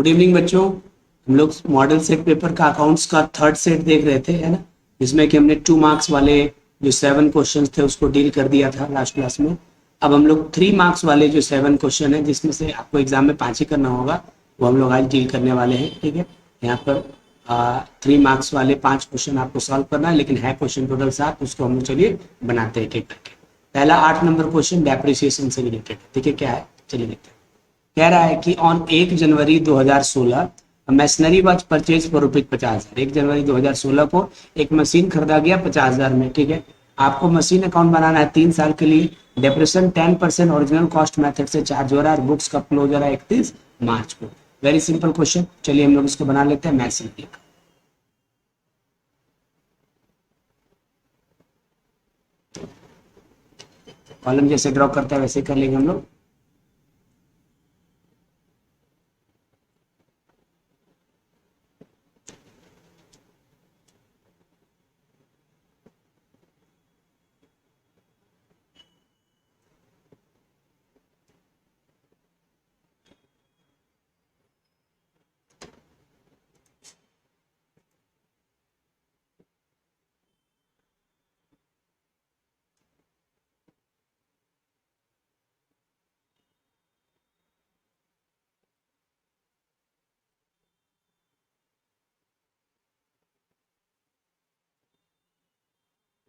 Good evening बच्चों। हम लोग मॉडल सेट पेपर का अकाउंट्स का थर्ड सेट देख रहे थे, है ना, जिसमें कि हमने 2 मार्क्स वाले जो 7 क्वेश्चंस थे उसको डील कर दिया था लास्ट क्लास में। अब हम लोग 3 मार्क्स वाले जो 7 क्वेश्चन है, जिसमें से आपको एग्जाम में 5 ही करना होगा, वो हम लोग आज डील करने वाले हैं। ठीक है, यहाँ पर 3 मार्क्स वाले 5 क्वेश्चन आपको सॉल्व करना है, लेकिन है क्वेश्चन टोटल 7, उसको हम लोग चलिए बनाते हैं एक एक करके। पहला 8 नंबर क्वेश्चन डेप्रिसिएशन से रिलेटेड है। ठीक है, क्या है चलिए देखते हैं। कह रहा है कि ऑन 1 जनवरी 2016 मशीनरी वॉज परचेज फॉर ₹50,000। 1 जनवरी 2016 को एक मशीन खरीदा गया 50,000 में। ठीक है, आपको मशीन अकाउंट बनाना है 3 साल के लिए। डेप्रेशन 10% ओरिजिनल कॉस्ट मेथड से चार्ज हो रहा है और बुक्स का क्लोजर है 31 मार्च को। वेरी सिंपल क्वेश्चन, चलिए हम लोग इसको बना लेते हैं। मैथ से कॉलम जैसे ड्रॉ करता है वैसे कर लेंगे हम लोग।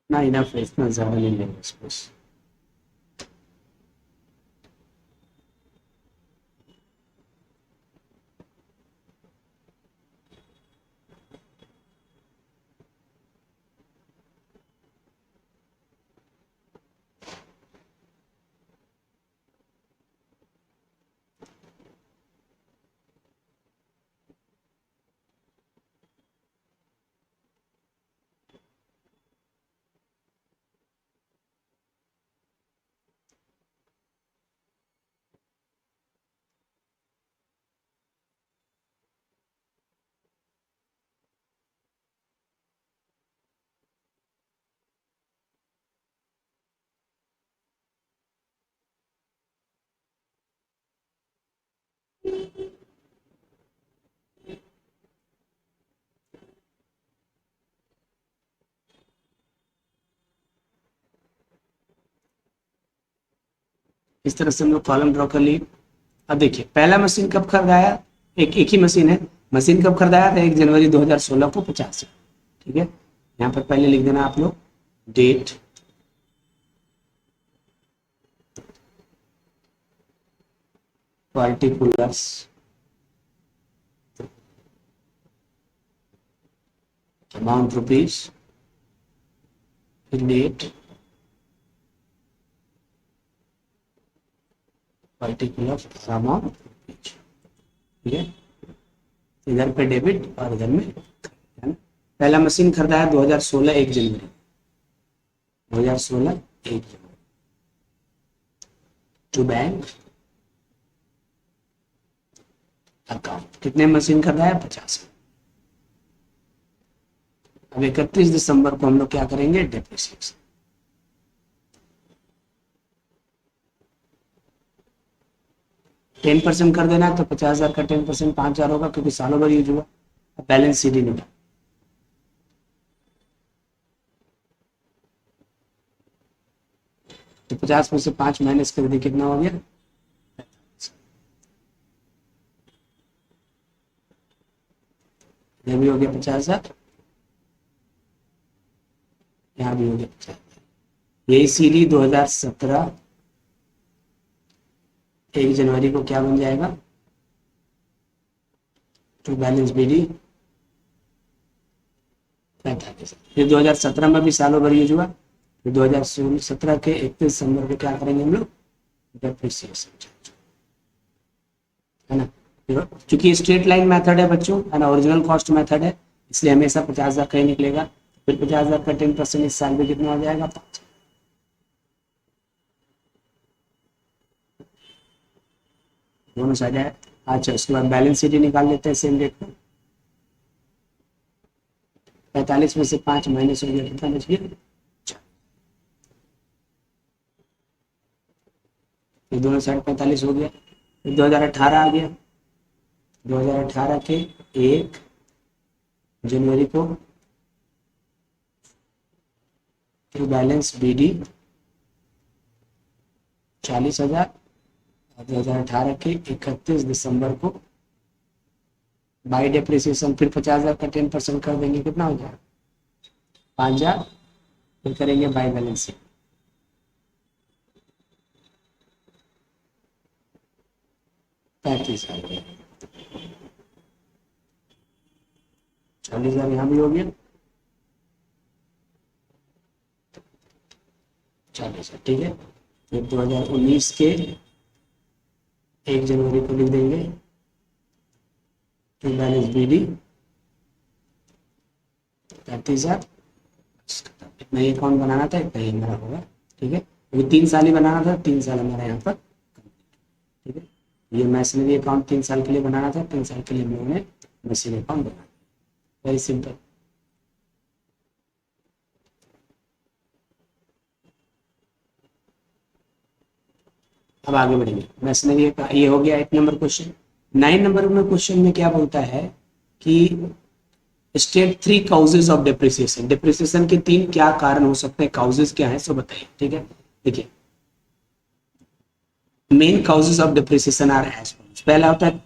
ना इनफ है, इतना ज्यादा नहीं लेंगे इसको। इस तरह से हम लोग कॉलम ड्रॉ कर लिए। अब देखिए पहला मशीन कब खरीदाया, एक ही मशीन है। मशीन कब खरीदाया था, 1 जनवरी 2016 को 50। ठीक है, यहाँ पर पहले लिख देना आप लोग डेट, पार्टिकुलर्स, अमाउंट रुपीज, फिर डेट, पर्टिकुलर अमाउंट रुपीज। ठीक है, इधर पे डेबिट और इधर में, है ना। पहला मशीन खरीदाया 2016 1 जनवरी, 2016 1 जनवरी टू बैंक अकाउंट। कितने मशीन खरीदाया, 50। अब 31 दिसंबर को हम लोग क्या करेंगे, डेप्रिसिएशन। टेन परसेंट कर देना है, तो 50,000 का 10% 5,000 होगा, क्योंकि सालों भर यूज हुआ। बैलेंस शीट ही निकाल, तो 50 में से 5 माइनस कर दे, कितना हो गया, यह भी हो गया 50,000, यहाँ भी हो गया 50,000। यही सीरी 2017 1 जनवरी को क्या बन जाएगा, टू बैलेंस बीडी 45। फिर 2017 में भी सालों भर यूज हुआ, फिर 2017 के 31 दिसंबर को क्या करेंगे हम लोग, डेप्रिसिएशन, है ना। चूंकि स्ट्रेट लाइन मेथड है बच्चों, है ना, ओरिजिनल कॉस्ट मेथड है, इसलिए हमेशा 50,000 का ही निकलेगा। फिर 50,000 का 10% इस साल में कितना हो जाएगा, 5। दोनों साइड है। अच्छा, उसके बाद बैलेंस शीट ही निकाल लेते हैं सेम डेट पर। 45 में से 5 माइनस हो गया, कितना बच गया, 4। फिर दोनों साइड 45 हो गया। फिर 2018 आ गया, 2018 के 1 जनवरी को ट्रू बैलेंस BD 40,000, और 2018 के 31 दिसंबर को बाई डेप्रिसिएशन फिर 50,000 का 10% कर देंगे, कितना हो जाएगा 5,000, फिर करेंगे बाई बैलेंसिंग। पैंतीस 40,000 यहाँ भी हो गया, 40,000 ठीक है। फिर 2019 के 1 जनवरी को लिख देंगे टू बैलेंस BD 35,000। इतना ही अकाउंट बनाना था, इतना ही हमारा होगा, ठीक है। क्योंकि 3 साल ही बनाना था, 3 साल हमारा यहाँ पर, ठीक है। ये मैशनरी अकाउंट 3 साल के लिए बनाना था, 3 साल के लिए हम लोगों ने मशीन अकाउंट बनाया, वेरी सिंपल। अब आगे बढ़ेंगे, मैशनरी का ये हो गया 1 नंबर क्वेश्चन। 9 नंबर में क्वेश्चन में क्या बोलता है कि state 3 causes of depreciation, depreciation के 3 क्या कारण हो सकते हैं, काउजेज क्या है सो बताइए, ठीक है। देखिए main causes of depreciation are as follows. पहला होता है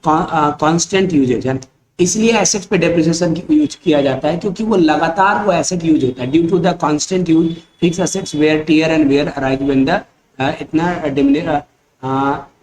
कांस्टेंट यूजेज, है इसलिए एसेट्स पे डेप्रिसिएशन यूज किया जाता है क्योंकि वो लगातार वो एसेट यूज होता है। Due to the constant use fix assets wear tear and wear arise when the इतना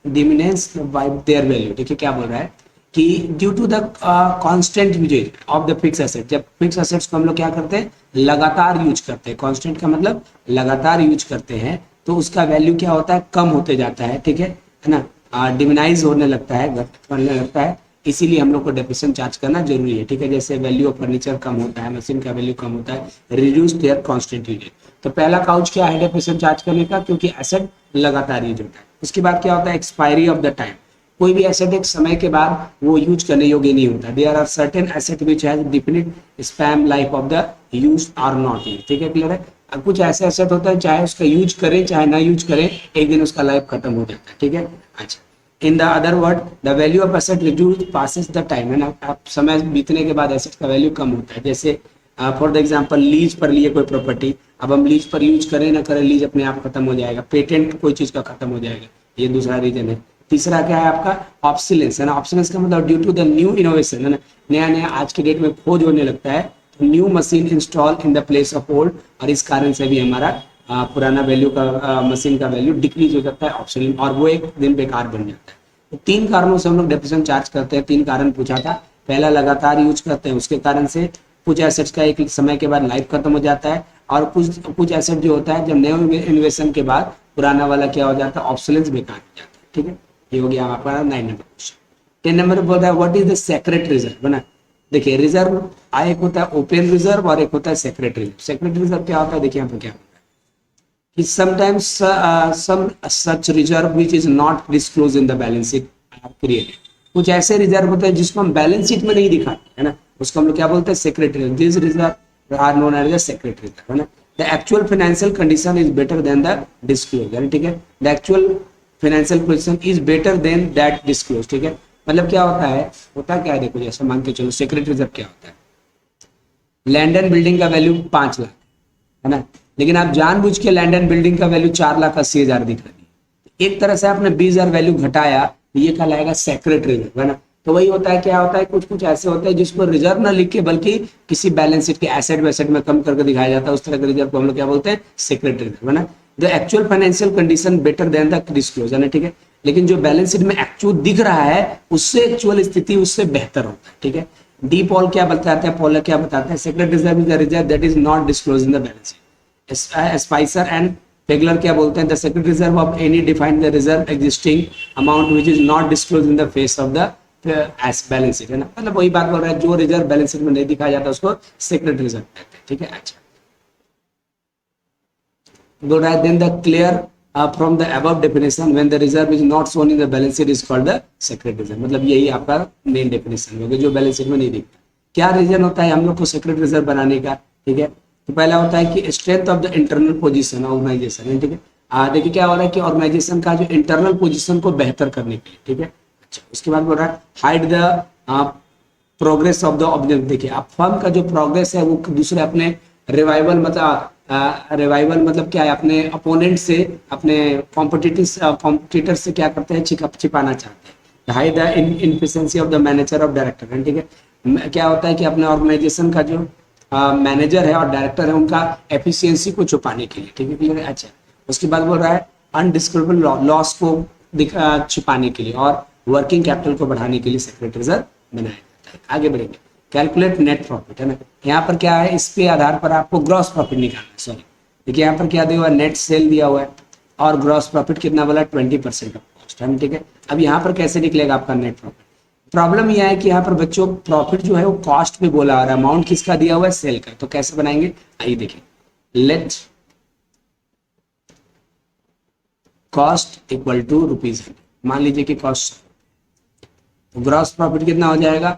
डिमिनेंस बाय देयर वैल्यू। देखिए क्या बोल रहा है कि due to the constant usage of the fix asset, जब फिक्स एसेट्स को हम लोग क्या करते हैं लगातार यूज करते हैं, कांस्टेंट का मतलब लगातार यूज करते हैं, तो उसका वैल्यू क्या होता है कम होते जाता है, ठीक है ना, डिमिनाइज होने लगता है, घटने लगता है, इसीलिए हम लोग को डेप्रिसिएशन चार्ज करना जरूरी है, ठीक है। जैसे वैल्यू ऑफ फर्नीचर कम होता है, मशीन का वैल्यू कम होता है, रिड्यूस देयर कांस्टेंट यूजेज। तो पहला काउज क्या है डेप्रिसिएशन चार्ज करने का, क्योंकि एसेट लगातार यूज होता है। उसके बाद क्या होता है एक्सपायरी ऑफ द टाइम, कोई भी एसेट एक समय के बाद वो यूज करने योग्य नहीं होता। There are certain asset which has definite span life of the use or not use, ठीक है क्लियर है। अब कुछ ऐसे एसेट होता है चाहे उसका यूज करें चाहे ना यूज करें, एक दिन उसका लाइफ खत्म हो जाता है, ठीक है। अच्छा, in the other word the value of asset reduce passes the time, है ना, आप समय बीतने के बाद एसेट का वैल्यू कम होता है। जैसे फॉर द एग्जांपल लीज पर लिए कोई प्रॉपर्टी, अब हम लीज पर यूज करें ना करें लीज अपने आप खत्म हो जाएगा, पेटेंट कोई चीज का खत्म हो जाएगा, ये दूसरा रीजन है। तीसरा क्या है आपका ऑब्सोलेंस, है ना, ऑब्सोलेंस का मतलब due to the new innovation, है ना, नया नया आज के डेट में खोज होने लगता है, तो new machine install in the place of old, और इस कारण से भी हमारा पुराना वैल्यू का मशीन का वैल्यू डिक्रीज हो जाता है, ऑब्सोलेंट, और वो एक दिन बेकार बन जाता है। तो 3 कारणों से हम लोग डेप्रिसिएशन चार्ज करते हैं, 3 कारण पूछा था। पहला लगातार यूज करते हैं, उसके कारण से कुछ एसेट्स का एक समय के बाद लाइफ खत्म हो जाता है, और कुछ एसेट जो होता है जब नए इन्वेस्टमेंट के बाद पुराना वाला क्या हो जाता है ऑब्सोलेंस बेकार हो जाता है, ठीक है। ये हो गया हमारा 9 नंबर क्वेश्चन। 10 नंबर बोलता है what is the secret reserve, है ना। देखिए रिजर्व एक होता है ओपन रिजर्व और एक होता है सेक्रेट रिजर्व। सेक्रेट रिजर्व क्या होता है, देखिए यहाँ पे क्या होता है कि sometimes some such reserve which is not disclosed in the balance sheet are created। कुछ ऐसे रिजर्व होते हैं जिसको हम बैलेंस शीट में नहीं दिखाते, है ना, उसको हम लोग क्या बोलते हैं secret reserve. This reserve are known as the secret reserve, है ना। The actual financial condition is better than the disclosure, ठीक है। The actual financial position is better than that disclose, ठीक है। मतलब क्या होता क्या है देखो, जैसे मान के चलो सेक्रेट रिजर्व क्या होता है, लैंड एंड बिल्डिंग का वैल्यू 5 लाख, है ना, लेकिन आप जानबूझ के लैंड एंड बिल्डिंग का वैल्यू 4,80,000 दिखा दी, एक तरह से आपने 20,000 वैल्यू घटाया, तो ये कहलाएगा सेक्रेट रिजर्व, है ना। तो वही होता है, क्या होता है कुछ ऐसे होते हैं जिसको रिजर्व ना लिख के बल्कि किसी बैलेंस शीट के एसेट वैसेट में कम करके दिखाया जाता है, उस तरह के रिजर्व को हम लोग क्या बोलते हैं सेक्रेट रिजर्व, है ना। The actual financial condition better than the disclosure, है ठीक है, लेकिन जो बैलेंस शीट में एक्चुअल दिख रहा है उससे एक्चुअल स्थिति उससे बेहतर होता है, ठीक है। डी पॉल क्या बताते हैं, पॉलर क्या बताते हैं, secret reserve is the reserve that is not disclose in the balance sheet. Spicer and Pegler क्या बोलते हैं, the secret reserve of any defined the reserve existing amount which is not disclose in the face of the S balance sheet, है ना। मतलब वही बात बोल रहा है, जो रिजर्व बैलेंस शीट में नहीं दिखाया जाता उसको सेक्रेट रिजर्व कहते हैं, ठीक है। अच्छा बोल रहा है then the clear from the above definition when the reserve is not shown in the balance sheet is called the secret reserve. मतलब यही आपका मेन डेफिनेशन होगा, जो बैलेंस शीट में नहीं दिखता। क्या रीजन होता है हम लोग को सेक्रेट रिजर्व बनाने का, ठीक है। तो पहला होता है कि strength of the internal position organisation है, ठीक है। देखिए क्या हो रहा है कि ऑर्गेनाइजेशन का जो इंटरनल पोजीशन को बेहतर करने के लिए, ठीक है। अच्छा उसके बाद बोल रहा है हाइड द आप प्रोग्रेस ऑफ द ऑब्जेक्ट देखिए, आप फर्म का जो प्रोग्रेस है वो दूसरे अपने रिवाइवल मतलब क्या है, अपने अपोनेंट से, अपने कॉम्पिटिटर से क्या करते हैं, छिपाना चाहते हैं। High the inefficiency of the manager of director, ठीक है। क्या होता है कि अपने ऑर्गेनाइजेशन का जो मैनेजर है और डायरेक्टर है उनका एफिशिएंसी को छुपाने के लिए, ठीक है, क्लियर है। अच्छा, उसके बाद बोल रहा है अनडिस्कवरेबल लॉस को छिपाने के लिए और वर्किंग कैपिटल को बढ़ाने के लिए सेक्रेटरी रिजर्व बनाया जाता है। आगे बढ़ेंगे, कैलकुलेट नेट प्रॉफिट, है ना। यहाँ पर क्या है, इस पे आधार पर आपको ग्रॉस प्रॉफिट निकालना है। सॉरी, देखिए यहाँ पर क्या दिया हुआ है, नेट सेल दिया हुआ है और ग्रॉस प्रॉफिट कितना बोला, 20% ऑफ कॉस्ट, है ना, ठीक है। अब यहाँ पर कैसे निकलेगा आपका नेट प्रॉफिट। प्रॉब्लम यह है कि यहाँ पर बच्चों प्रॉफिट जो है वो कॉस्ट पे बोला आ रहा है, अमाउंट किसका दिया हुआ है, सेल का। तो कैसे बनाएंगे, आइए देखें। Let cost equal to rupees, मान लीजिए कि कॉस्ट, तो ग्रॉस प्रॉफिट कितना हो जाएगा,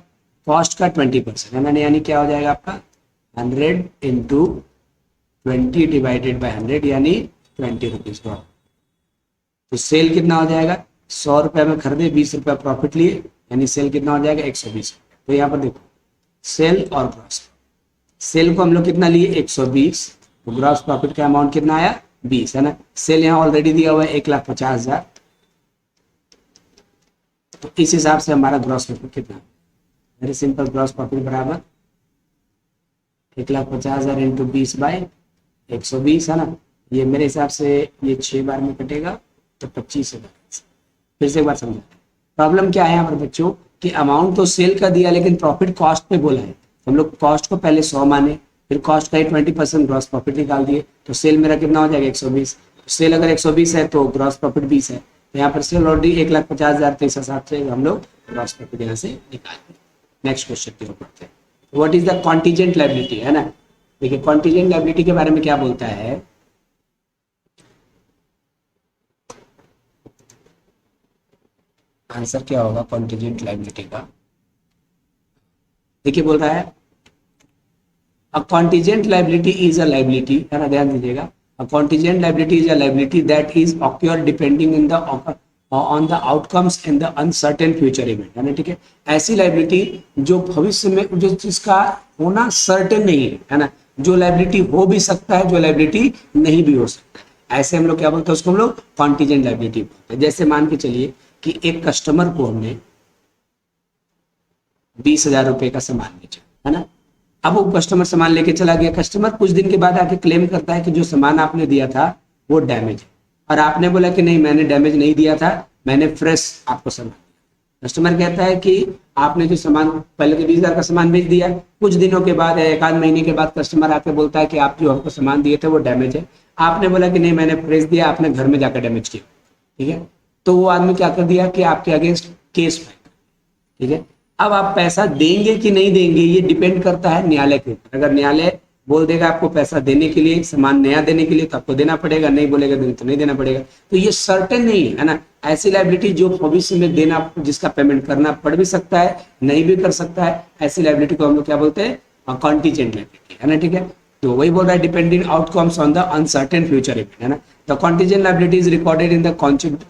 कॉस्ट का 20%, है ना, यानी क्या हो जाएगा आपका 100 इंटू 20 डिवाइडेड बाई 100 यानी 20 रुपीज। तो सेल कितना हो जाएगा, 100 रुपए में खरीदे, 20 रुपए प्रॉफिट लिए, यानी सेल कितना हो जाएगा 120। तो यहाँ पर देखो सेल और ग्रॉस, सेल को हम लोग कितना लिए 120, तो ग्रॉस प्रॉफिट का अमाउंट कितना आया 20, है ना। सेल यहाँ ऑलरेडी दिया हुआ है 1,50,000, तो इस हिसाब से हमारा ग्रॉस प्रॉफिट कितना, वेरी सिंपल, ग्रॉस प्रॉफिट बराबर 1,50,000 इंटू 20 बाई 120, है ना। ये मेरे हिसाब से ये 6 बार में कटेगा तो 25,000। फिर से एक बार समझा, प्रॉब्लम क्या है यहाँ पर बच्चों कि अमाउंट तो सेल का दिया लेकिन प्रॉफिट कॉस्ट पे बोला है। तो हम लोग कॉस्ट को पहले 100 माने, फिर कॉस्ट का ही 20% ग्रॉस प्रॉफिट निकाल दिए, तो सेल मेरा कितना हो जाएगा 120। तो सेल अगर 120 है तो ग्रॉस प्रॉफिट 20 है, तो यहाँ पर सेल ऑलरेडी 1,50,000, तो इस हिसाब से हम लोग ग्रॉस प्रॉफिट यहाँ से निकाल दें। नेक्स्ट क्वेश्चन की ओर बढ़ते हैं, what is the contingent liability, है ना। देखिए कॉन्टीजेंट लायबिलिटी के बारे में क्या बोलता है, आंसर क्या होगा कॉन्टीजेंट लायबिलिटी का। देखिए बोल रहा है a contingent liability is a liability, है ना, ध्यान दीजिएगा। A contingent liability is a liability that is occur depending in the on the outcomes in the uncertain future event, है ना, ठीक है। ऐसी लायबिलिटी जो भविष्य में, जो जिसका होना सर्टेन नहीं है ना, जो लायबिलिटी हो भी सकता है, जो लायबिलिटी नहीं भी हो सकता है, ऐसे हम लोग क्या बोलते हैं, उसको हम लोग कॉन्टीजेंट लायबिलिटी बोलते हैं। जैसे मान के चलिए कि एक कस्टमर को हमने 20,000 रुपए का सामान बेचा, है ना। अब वो कस्टमर सामान लेके चला गया, कस्टमर कुछ दिन के बाद आके क्लेम करता है कि जो सामान आपने दिया था वो डैमेज है, और आपने बोला कि नहीं मैंने डैमेज नहीं दिया था, मैंने फ्रेश आपको सामान। कस्टमर कहता है कि आपने जो सामान पहले तो 20,000 का सामान बेच दिया, कुछ दिनों के बाद या एक आध महीने के बाद कस्टमर आके बोलता है कि आप जो हमको सामान दिए थे वो डैमेज है, आपने बोला कि नहीं मैंने फ्रेश दिया, आपने घर में जाकर डैमेज किया, ठीक है। तो वो आदमी क्या कर दिया कि आपके अगेंस्ट केस फाइल, ठीक है। अब आप पैसा देंगे कि नहीं देंगे ये डिपेंड करता है न्यायालय के ऊपर। अगर न्यायालय बोल देगा आपको पैसा देने के लिए, सामान नया देने के लिए, तो आपको देना पड़ेगा, नहीं बोलेगा तो नहीं देना पड़ेगा। तो ये सर्टेन नहीं है ना। ऐसी लायबिलिटी जो भविष्य में देना, जिसका पेमेंट करना पड़ भी सकता है, नहीं भी कर सकता है, ऐसी लायबिलिटी को हम लोग क्या बोलते हैं, कॉन्टीजेंट लायबिलिटी, है ना, ठीक है। तो वही बोल रहा है depending outcomes on the uncertain future event, है ना। The contingent liability is recorded in the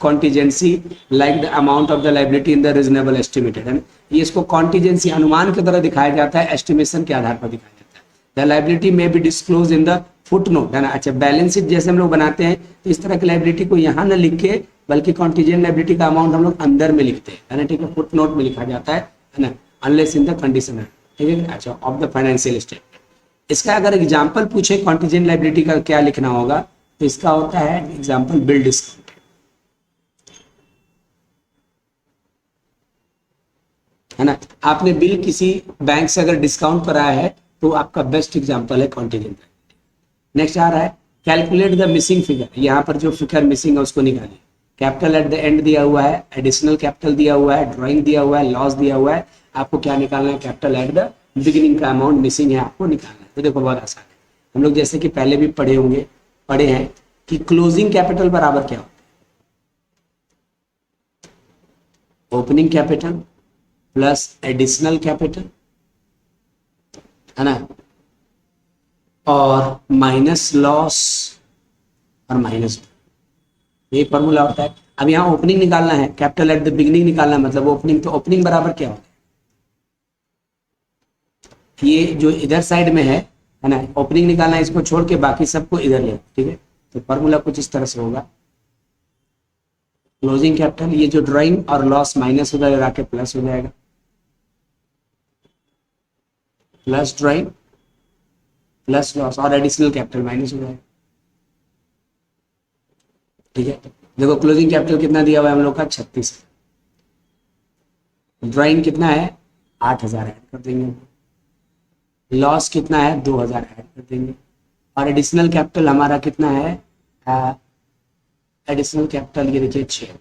contingency like the amount of the liability in the reasonable estimated, है ना। ये इसको कॉन्टीजेंसी अनुमान की तरह दिखाया जाता है, एस्टिमेशन के आधार पर दिखाया जाता है। द लायबिलिटी में be disclose in the foot note, है ना। अच्छा, बैलेंस शीट जैसे हम लोग बनाते हैं तो इस तरह की लायबिलिटी को यहाँ न लिख के, बल्कि कॉन्टीजेंट लायबिलिटी का अमाउंट हम लोग अंदर में लिखते हैं, है ना, ठीक है, फुट नोट में लिखा जाता है ना, अनलेस इन द कंडीशन, ठीक है। अच्छा, ऑफ द फाइनेंशियल स्टेटमेंट। इसका अगर एग्जाम्पल पूछे कॉन्टीजेंट लायबिलिटी का क्या लिखना होगा, तो इसका होता है एग्जाम्पल बिल डिस्काउंट, है ना। आपने बिल किसी बैंक से अगर डिस्काउंट कराया है तो आपका बेस्ट एग्जाम्पल है कॉन्टीजेंट। नेक्स्ट आ रहा है कैलकुलेट द मिसिंग फिगर, यहाँ पर जो फिगर मिसिंग है उसको निकालिए। कैपिटल एट द एंड दिया हुआ है, एडिशनल कैपिटल दिया हुआ है, ड्राइंग दिया हुआ है, लॉस दिया हुआ है, आपको क्या निकालना है, कैपिटल एट द बिगिनिंग का अमाउंट मिसिंग है आपको निकालना है। तो देखो बहुत आसान है, हम लोग जैसे कि पहले भी पढ़े हैं कि क्लोजिंग कैपिटल बराबर क्या होता है, opening capital plus additional capital, है ना, और माइनस लॉस और माइनस, ये फॉर्मूला होता है। अब यहाँ ओपनिंग निकालना है, कैपिटल एट द बिगिनिंग निकालना है, मतलब ओपनिंग, तो ओपनिंग बराबर क्या होता है, ये जो इधर साइड में है ना, ओपनिंग निकालना है, इसको छोड़ के बाकी सबको इधर ले, ठीक है। तो फॉर्मूला कुछ इस तरह से होगा, क्लोजिंग कैपिटल, ये जो ड्राइंग और लॉस माइनस हो जाएगा के प्लस हो जाएगा, प्लस ड्राइंग प्लस लॉस और एडिशनल कैपिटल माइनस हो जाएगा, ठीक है। देखो क्लोजिंग कैपिटल कितना दिया हुआ है हम लोग का 36, ड्राइंग कितना है 8000 ऐड कर देंगे, लॉस कितना है 2000 ऐड कर देंगे, और एडिशनल कैपिटल हमारा कितना है, एडिशनल कैपिटल ये देखिए 6,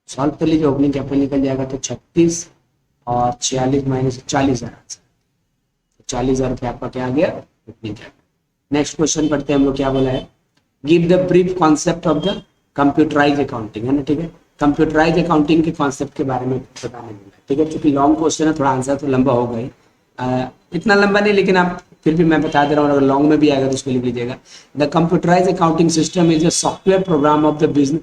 सॉल्व कर लीजिए, ओपनिंग कैपिटल निकल जाएगा तो 36 और 46 माइनस 40,000, 40,000 रुपये आपका क्या आ गया ओपनिंग कैपिटल। नेक्स्ट क्वेश्चन पढ़ते हैं हम लोग, क्या बोला है, give the brief concept of the computerise accounting, है ना, ठीक है। कंप्यूटराइज अकाउंटिंग के कॉन्सेप्ट के बारे में बताने मिला, ठीक है। क्योंकि लॉन्ग क्वेश्चन है, थोड़ा आंसर तो लंबा हो गई, इतना लंबा नहीं, लेकिन आप फिर भी मैं बता दे रहा हूँ, अगर लॉन्ग में भी आएगा तो उसको लिख लीजिएगा। The computerise accounting system is a software program of the business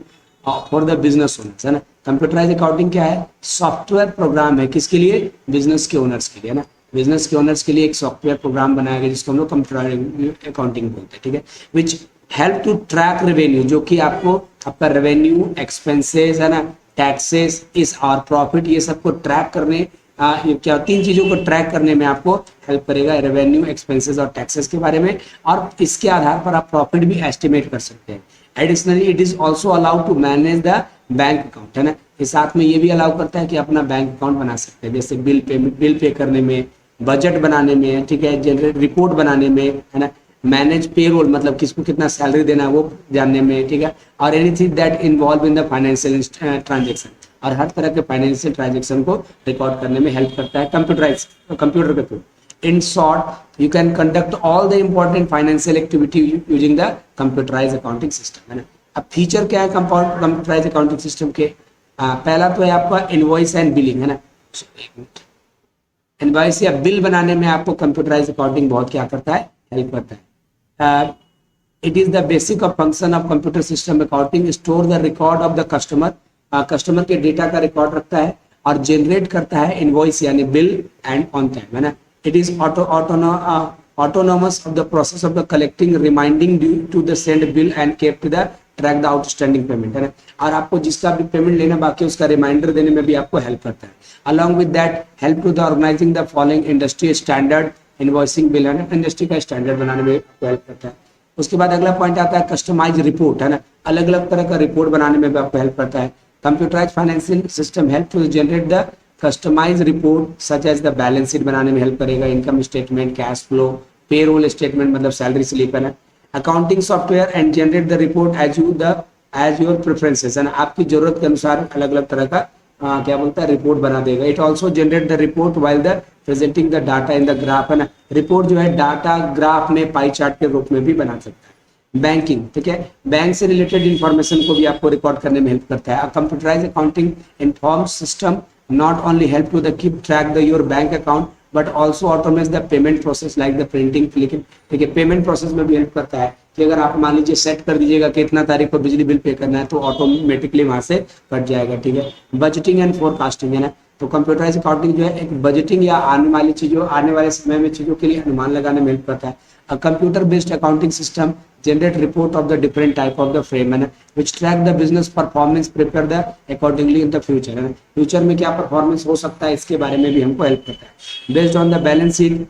for the business owners, है ना। कंप्यूटराइज अकाउंटिंग क्या है, सॉफ्टवेयर प्रोग्राम है, किसके लिए, बिजनेस के ओनर्स के लिए, है ना। बिजनेस के ओनर्स के लिए एक सॉफ्टवेयर प्रोग्राम बनाया गया जिसको हम लोग कंप्यूटराइज अकाउंटिंग बोलते हैं, ठीक है। Which help to track revenue, जो कि आपको आपका रेवेन्यू, एक्सपेंसेस, है ना, टैक्सेस, इस और प्रॉफिट, ये सबको ट्रैक करने, ये क्या, 3 चीजों को ट्रैक करने में आपको हेल्प करेगा, रेवेन्यू, एक्सपेंसेस और टैक्सेस के बारे में, और इसके आधार पर आप प्रॉफिट भी एस्टिमेट कर सकते हैं। Additionally it is also allowed to manage the bank account, है ना। इस साथ में ये भी अलाउ करता है कि अपना बैंक अकाउंट बना सकते हैं, जैसे बिल पे करने में, बजट बनाने में, ठीक है, जनरेट रिपोर्ट बनाने में, है ना, मैनेज पेरोल, मतलब किसको कितना सैलरी देना है वो जानने में, ठीक है, और anything that involve in the financial transaction, और हर तरह के फाइनेंशियल ट्रांजेक्शन को रिकॉर्ड करने में हेल्प करता है कंप्यूटर के थ्रू। In short you can conduct all the important financial activity using the computerise accounting system, है ना। अब फीचर क्या है कंप्यूटराइज अकाउंटिंग सिस्टम के, पहला तो है आपका इनवॉइस एंड बिलिंग, है ना। इनवॉइस या बिल बनाने में आपको कंप्यूटराइज अकाउंटिंग बहुत क्या करता है, हेल्प करता है। It is the basic of function of computer system accounting, store the record of the customer, customer के डेटा का रिकॉर्ड रखता है और जनरेट करता है इनवॉइस यानी बिल एंड ऑन टाइम, है ना। It is autonomous of the process of the collecting, reminding due to the send bill and keep the track the outstanding payment, है ना। और आपको जिसका भी पेमेंट लेना बाकी उसका रिमाइंडर देने में भी आपको हेल्प करता है। Along with that help to the organising the following industry standard invoicing bill, है ना, इंडस्ट्री का स्टैंडर्ड बनाने में आपको हेल्प करता है। उसके बाद अगला पॉइंट आता है कस्टमाइज रिपोर्ट, है ना, अलग अलग तरह का रिपोर्ट बनाने में भी आपको हेल्प करता है। Computerise financial system help to generate the customise report such as the balance sheet बनाने में हेल्प करेगा, income statement, cash flow, payroll statement मतलब सैलरी स्लिप, है ना। Accounting software and generate the report as your preferences, है ना, आपकी जरूरत के अनुसार अलग अलग तरह का क्या बोलता है रिपोर्ट बना देगा। It also generate the report while the presenting the data in the graph, है ना, रिपोर्ट जो है डाटा ग्राफ में पाई चार्ट के रूप में भी बना सकता है। बैंकिंग, ठीक है, बैंक से रिलेटेड इंफॉर्मेशन को भी आपको रिकॉर्ड करने में हेल्प करता है। Computerise accounting inform system not only help to the keep track the your bank account but also automates the payment process like the printing, ठीक है, पेमेंट प्रोसेस में भी हेल्प करता है कि अगर आप मान लीजिए सेट कर दीजिएगा कि इतना तारीख को बिजली बिल पे करना है तो ऑटोमेटिकली वहां से कट जाएगा, ठीक है। बजटिंग एंड फोरकास्टिंग, है ना, तो कंप्यूटराइज अकाउंटिंग जो है एक बजटिंग या आने वाली चीजों, आने वाले समय में चीजों के लिए अनुमान लगाने में हेल्प करता है। A computer based accounting system generate report of the different type of the frame, है ना, which track the business performance, prepare the accordingly in the future, है ना, फ्यूचर में क्या परफॉर्मेंस हो सकता है इसके बारे में भी हमको हेल्प करता है। Based on the balance sheet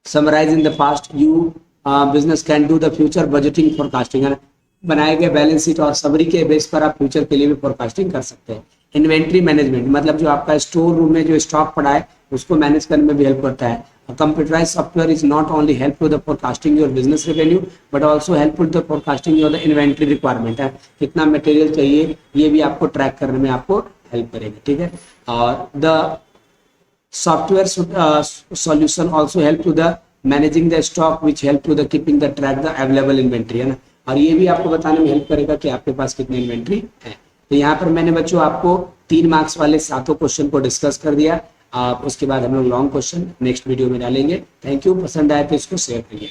summarise in the past you business can do the future budgeting forecasting, है ना, बनाए गए बैलेंस शीट और समरी के बेस पर आप फ्यूचर के लिए भी फोरकास्टिंग कर सकते हैं। इन्वेंट्री मैनेजमेंट मतलब जो आपका स्टोर रूम में जो स्टॉक पड़ा है उसको मैनेज करने में भी हेल्प करता है। Computerise software is not only help to the forecasting your business revenue but also helpful the forecasting your the inventory requirement, है, कितना मटेरियल चाहिए ये भी आपको ट्रैक करने में आपको हेल्प करेगा, ठीक है। और the software solution also help to the managing the stock which help to the keeping the track the available inventory, है ना, और ये भी आपको बताने में हेल्प करेगा कि आपके पास कितनी इन्वेंट्री है। तो यहाँ पर मैंने बच्चों आपको 3 मार्क्स वाले 7 क्वेश्चन को डिस्कस कर दिया। उसके बाद हम लोग लॉन्ग क्वेश्चन नेक्स्ट वीडियो में डालेंगे। थैंक यू, पसंद आए तो इसको शेयर करिए।